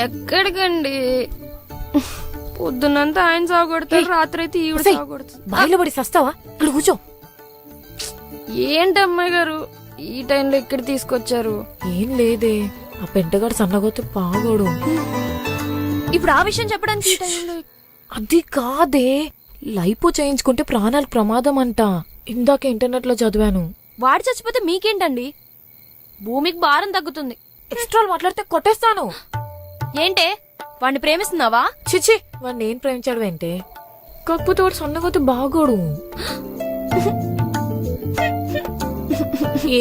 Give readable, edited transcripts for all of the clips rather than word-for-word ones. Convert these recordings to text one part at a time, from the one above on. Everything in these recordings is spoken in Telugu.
ఎక్కడికండి? పొద్దున్నంతా ఆయన సాగొడతారు, రాత్రి అయితే ఈవిడ సాగొడుతుంది. బాయిలో పడి సస్తావా? ఇక్కడ కూర్చో. ఏంటి అమ్మాయి గారు ఈ టైంలో ఇక్కడ తీసుకొచ్చారు? ఏం లేదే, ఆ పెంటగాడు సన్నగోతే పాగోడు. ఇప్పుడు ఆ విషయం చెప్పడానికి ఈ టైంలో? అది కాదే, లైపో చేయించుకుంటే ప్రాణాలకు ప్రమాదం అంట. ఇందాక ఇంటర్నెట్ లో చదివాను. వాడు చచ్చిపోతే మీకేంటండి? భూమికి భారం తగ్గుతుంది. ఎక్స్ట్రా మాట్లాడితే కొట్టేస్తాను. ఏంటే వాడిని ప్రేమిస్తున్నావా? చిచి, వాడిని నేను ప్రేమించాడు ఏంటే? కాకపోతే వాడు సన్నగోతే బాగోడు.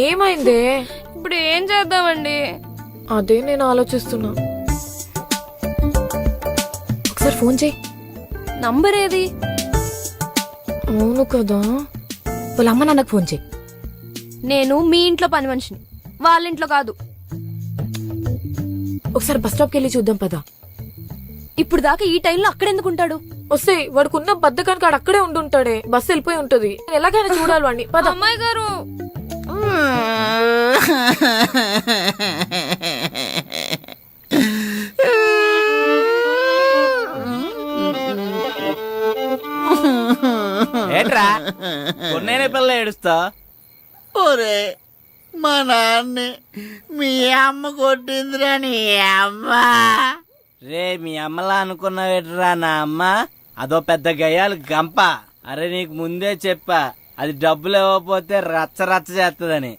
ఏమైందే? ఇప్పుడు ఏం చేద్దామండి? అదే నేను ఆలోచిస్తున్నా. ఒకసారి ఫోన్ చేయి. నంబర్ ఏది? అవును కదా, వాళ్ళ అమ్మ నాన్నకు ఫోన్ చేయి. నేను మీ ఇంట్లో పని మనిషిని, వాళ్ళ ఇంట్లో కాదు. ఒకసారి బస్ స్టాప్కి వెళ్ళి చూద్దాం పదా. ఇప్పుడు దాకా ఈ టైంలో అక్కడెందుకుంటాడు? వస్తే వాడుకున్న బద్దకానికి ఆడు అక్కడే ఉంటుంటాడే. బస్సు వెళ్ళిపోయి ఉంటది. ఎలాగైనా చూడాలి వాడిని. పద. అమ్మాయి గారు ఏంట్రా కొన్నేనే పిల్ల ఏడుస్తా? ఒరే మా నాన్నే మీ అమ్మ కొట్టిందిరా నీ అమ్మ. రే మీ అమ్మలా అనుకున్నావేట్రా నా అమ్మ? అదో పెద్ద గయ్యాలు గంప. అరే నీకు ముందే చెప్పా, అది డబ్బులు ఇవ్వకపోతే రచ్చ రచ్చ చేస్తదని.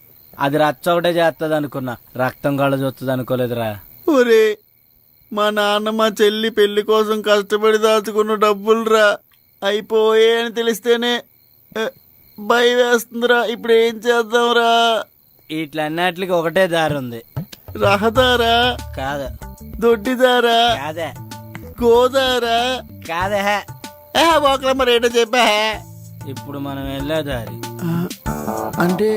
అది రచ్చ ఒకటే చేస్తది అనుకున్నా, రక్తం కళ్ళ చూస్తుంది అనుకోలేదురా. ఒరే మా నాన్న మా చెల్లి పెళ్లి కోసం కష్టపడి దాచుకున్న డబ్బులురా అయిపోయే అని తెలిస్తేనే భయం వేస్తుందిరా. ఇప్పుడు ఏం చేద్దాంరా? ఇట్లన్నిటికి ఒకటే దారి ఉంది. రహదారా? కాదు. దొడ్డిదారా? కాదే. గోదారా? కాదే. ఓకలమ్మ రేటో చెప్పా. ఇప్పుడు మనం వెళ్ళే దారి అంటే